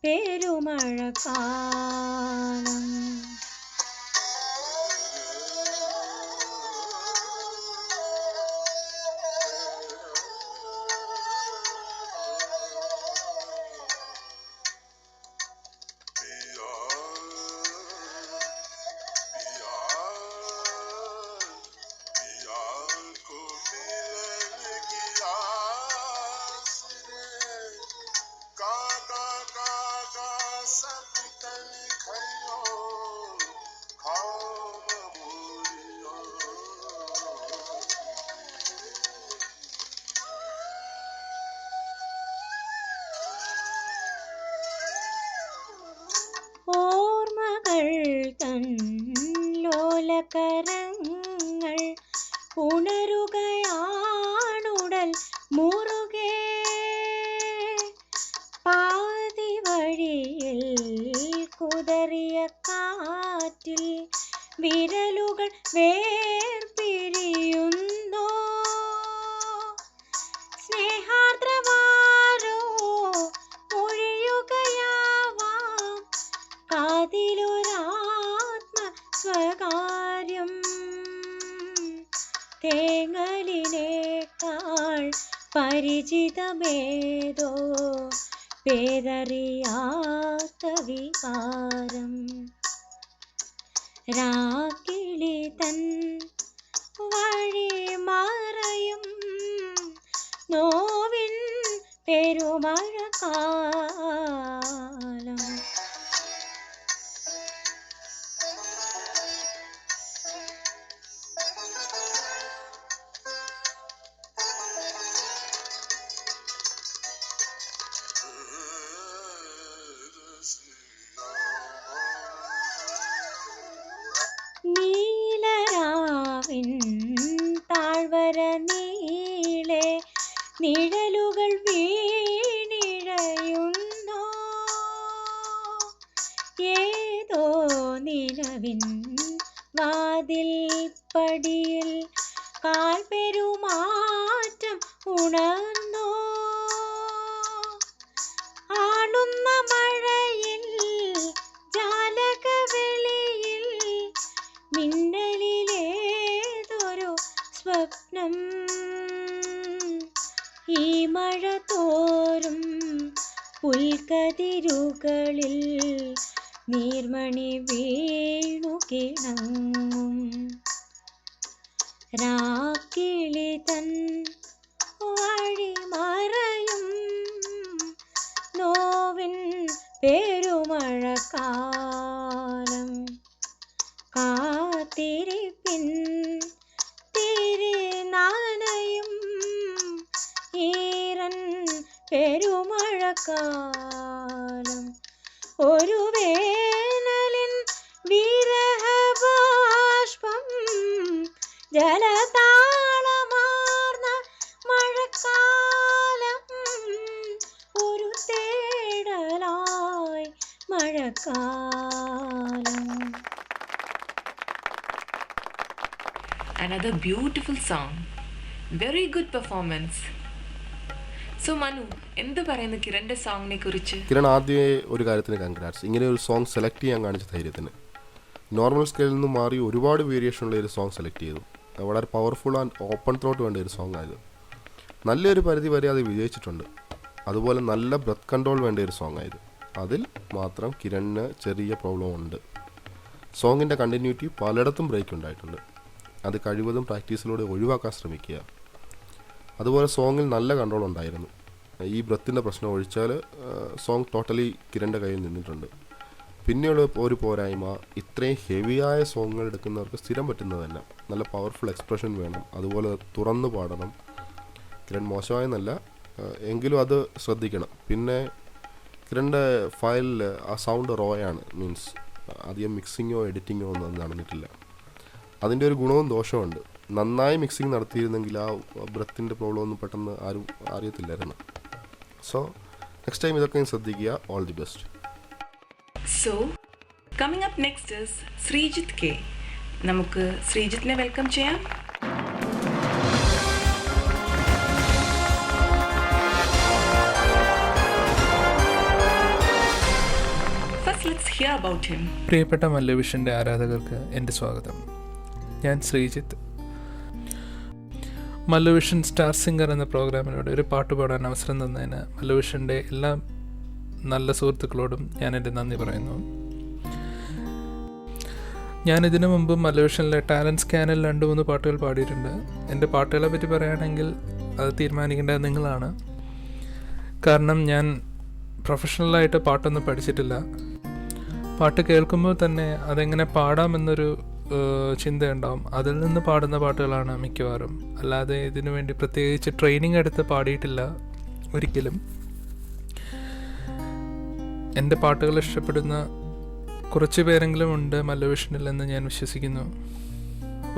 പെരുമഴക്കാലം. ഓർമ്മകൾ തൻ ലോലകരങ്ങൾ ഉണരുകയാണുടൽ മുറുകെ. പാതി വഴിയിൽ കുതറിയ കാറ്റിൽ വിരലുകൾ വേർപിരിയുന്നോ. സ്നേഹാർദ്രമാരോ ഒഴിയുകയാവാം കാതിലൊരാത്മ സ്വകാര്യം. തേങ്ങലിനേക്കാൾ പരിചിതമേതോ പേരറിയാത്ത വികാരം. രാക്കിളി തൻ വഴി മറയും നോവിൻ പെരുമഴക്കാലം. നീലരാവിൻ താഴ്വര നീളെ നിഴലുകൾ വീണിഴയുന്നോ. ഏതോ നിലവിൻ വാതിൽ പടിയിൽ കാൽ പെരുമാറ്റം ഉണർന്നോ. ആളുന്ന മഴയിൽ ജാലകവെളിയിൽ മിന്നലിലേതൊരു സ്വപ്നം. ഈ മഴ തോറും പുൽക്കതിരുകളിൽ നീർമണി വീണു കിണങ്ങും. രാക്കിളി തൻ വഴി മറയും നോവിൻ പെരുമഴക്കാലം. കാത്തിരിപ്പിൻ തിരിനനയും ഈറൻ പെരുമഴക്കാലം. ഒരു വേനലിൻ വിരഹബാഷ്പം ജലതാളമാർന്ന മഴക്കാലം. ഒരു തേടലായി മഴക്കാലം. Another beautiful song. Very good performance. So Manu, എന്ത് പറയുന്നു കിരണിന്റെ സോങ്ങിനെ കുറിച്ച്? കിരൺ ആദ്യമേ ഒരു കാര്യത്തിന് കൺഗ്രാറ്റ്സ്. ഇങ്ങനെ ഒരു സോങ് സെലക്ട് ചെയ്യാൻ കാണിച്ച ധൈര്യത്തിന്. നോർമൽ സ്കെയിലിൽ നിന്ന് മാറി ഒരുപാട് വേരിയേഷനുള്ള ഒരു സോങ് സെലക്ട് ചെയ്തു. വളരെ പവർഫുൾ ആൻഡ് ഓപ്പൺ ത്രോട്ട് വേണ്ട ഒരു സോങ് ആയത്. നല്ലൊരു പരിധി വരെ അത് വിജയിച്ചിട്ടുണ്ട്. അതുപോലെ നല്ല ബ്രെത്ത് കൺട്രോൾ വേണ്ട ഒരു സോങ് ആയത്. അതിൽ മാത്രം കിരണിന് ചെറിയ പ്രോബ്ലം ഉണ്ട്. സോങ്ങിൻ്റെ കണ്ടിന്യൂറ്റി പലയിടത്തും ബ്രേക്ക് ഉണ്ടായിട്ടുണ്ട്. അത് കഴിവതും പ്രാക്ടീസിലൂടെ ഒഴിവാക്കാൻ ശ്രമിക്കുക. അതുപോലെ സോങ്ങിൽ നല്ല കൺട്രോൾ ഉണ്ടായിരുന്നു. ഈ ബ്രത്തിൻ്റെ പ്രശ്നം ഒഴിച്ചാൽ സോങ് ടോട്ടലി കിരണിൻ്റെ കയ്യിൽ നിന്നിട്ടുണ്ട്. പിന്നെയുള്ള ഒരു പോരായ്മ, ഇത്രയും ഹെവിയായ സോങ്ങുകൾ എടുക്കുന്നവർക്ക് സ്ഥിരം പറ്റുന്നതല്ല. നല്ല പവർഫുൾ എക്സ്പ്രഷൻ വേണം. അതുപോലെ തുറന്നു പാടണം. കിരൺ മോശമായെന്നല്ല, എങ്കിലും അത് ശ്രദ്ധിക്കണം. പിന്നെ കിരണിൻ്റെ ഫയലിൽ ആ സൗണ്ട് റോയാണ്. മീൻസ് അധികം മിക്സിങ്ങോ എഡിറ്റിങ്ങോ ഒന്നും നടന്നിട്ടില്ല. അതിൻ്റെ ഒരു ഗുണവും ദോഷമുണ്ട്. നന്നായി മിക്സിങ് നടത്തിയിരുന്നെങ്കിൽ ആ ബ്രത്തിൻ്റെ പ്രോബ്ലം ഒന്നും പെട്ടെന്ന് ആരും അറിയത്തില്ലായിരുന്നു. സോ നെക്സ്റ്റ് ടൈം ഇതൊക്കെ ശ്രദ്ധിക്കുക. All the best. So, coming up next is Sreejith K. നമുക്ക് ശ്രീജിത്തിനെ വെൽക്കം ചെയ്യാം. let's hear about him. പ്രിയപ്പെട്ട മല്ലവിഷൻ്റെ ആരാധകർക്ക് എൻ്റെ സ്വാഗതം. ഞാൻ ശ്രീജിത്ത്. മല്ലവിഷൻ സ്റ്റാർ സിംഗർ എന്ന പ്രോഗ്രാമിലൂടെ ഒരു പാട്ട് പാടാൻ അവസരം തന്നതിന് മല്ലവിഷൻ്റെ എല്ലാ നല്ല സുഹൃത്തുക്കളോടും ഞാൻ എൻ്റെ നന്ദി പറയുന്നു. ഞാനിതിനു മുമ്പ് മല്ലവിഷനിലെ ടാലൻറ്റ് സ്കാനിൽ 2-3 പാട്ടുകൾ പാടിയിട്ടുണ്ട്. എൻ്റെ പാട്ടുകളെ പറ്റി പറയുകയാണെങ്കിൽ അത് തീരുമാനിക്കേണ്ടത് നിങ്ങളാണ്. കാരണം ഞാൻ പ്രൊഫഷണലായിട്ട് പാട്ടൊന്നും പഠിച്ചിട്ടില്ല. പാട്ട് കേൾക്കുമ്പോൾ തന്നെ അതെങ്ങനെ പാടാമെന്നൊരു ചിന്തയുണ്ടാവും. അതിൽ നിന്ന് പാടുന്ന പാട്ടുകളാണ് മിക്കവാറും. അല്ലാതെ ഇതിനു വേണ്ടി പ്രത്യേകിച്ച് ട്രെയിനിങ് എടുത്ത് പാടിയിട്ടില്ല ഒരിക്കലും. എൻ്റെ പാട്ടുകൾ ഇഷ്ടപ്പെടുന്ന കുറച്ച് പേരെങ്കിലും ഉണ്ട് മല്ലവിഷനിൽ എന്ന് ഞാൻ വിശ്വസിക്കുന്നു.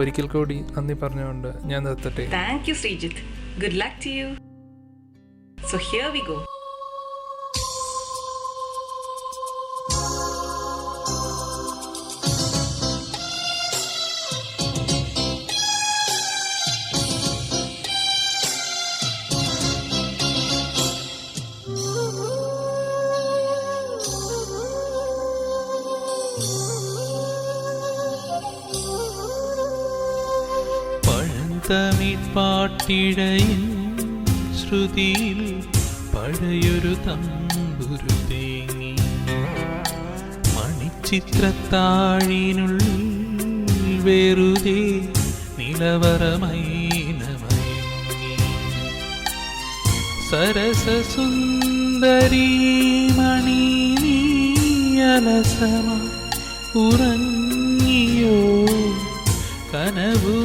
ഒരിക്കൽ കൂടി നന്ദി പറഞ്ഞുകൊണ്ട് ഞാൻ നിർത്തട്ടെ. Thank you, Srijit. Good luck to you. So here we go. തമിഴ്പാട്ടിടയിൽ ശ്രുതിയിൽ പഴയൊരു തമ്പുരു തേങ്ങി മണിച്ചിത്രത്താഴിനുള്ളിൽ വെറുതെ നിലവറമൈനമയങ്ങി സരസസുന്ദരീ മണി നീ അലസമായി ഉറങ്ങിയോ കനവു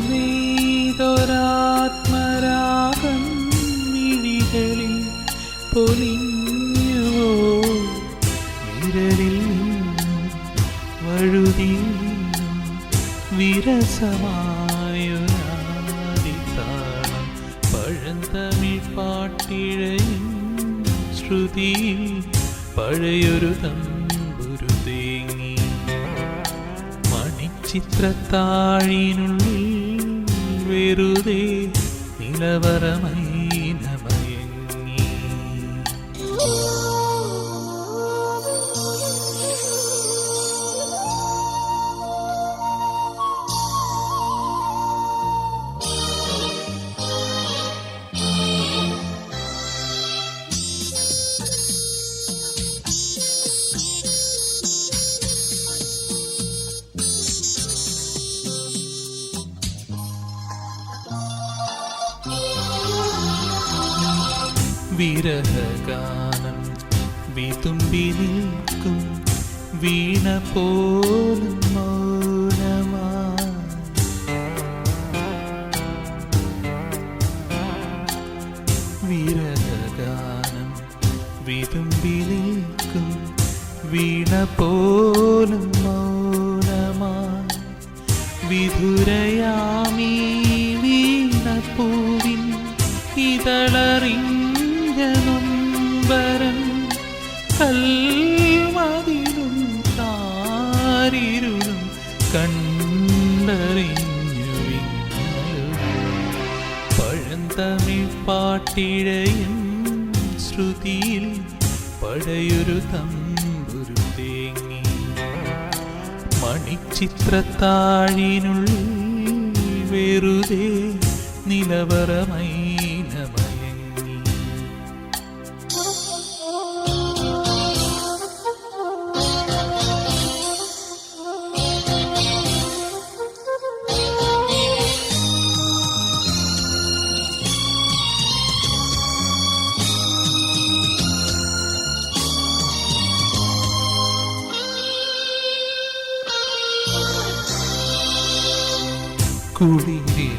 ൊരാത്മരാഗം മിഴികളിൽ പൊലിഞ്ഞുവോ വിരലിൽ വഴുതി വിരസമായൊരാദിതാളം പഴന്തമിഴ് പാട്ടിഴയും ശ്രുതിയിൽ പഴയൊരു തമ്പുരു തേങ്ങി മണിച്ചിത്രത്താഴിനുള്ളിൽ വെറുതെ നിലവറമൈനമയങ്ങി. വിരഹഗാനം വിതുമ്പി നിൽക്കും വീണ പോലും മൗനമായി വിരഹഗാനം വിതുമ്പി നിൽക്കും വീണ പോലും മൗനമായി വിധുരയാമീ വീണപ്പൂവിൻ ഇതളറിഞ്ഞുംബരം കൽമതിലും താരിരുളും കണ്ടറിഞ്ഞു പഴന്തമിഴ് പാട്ടിഴയും ശ്രുതിയിൽ പഴയൊരു തമ്പുരു തേങ്ങി മണിച്ചിത്രത്താഴിനുള്ളിൽ വെറുതെ നിലവറമൈനമയങ്ങി. കുളിരിൽ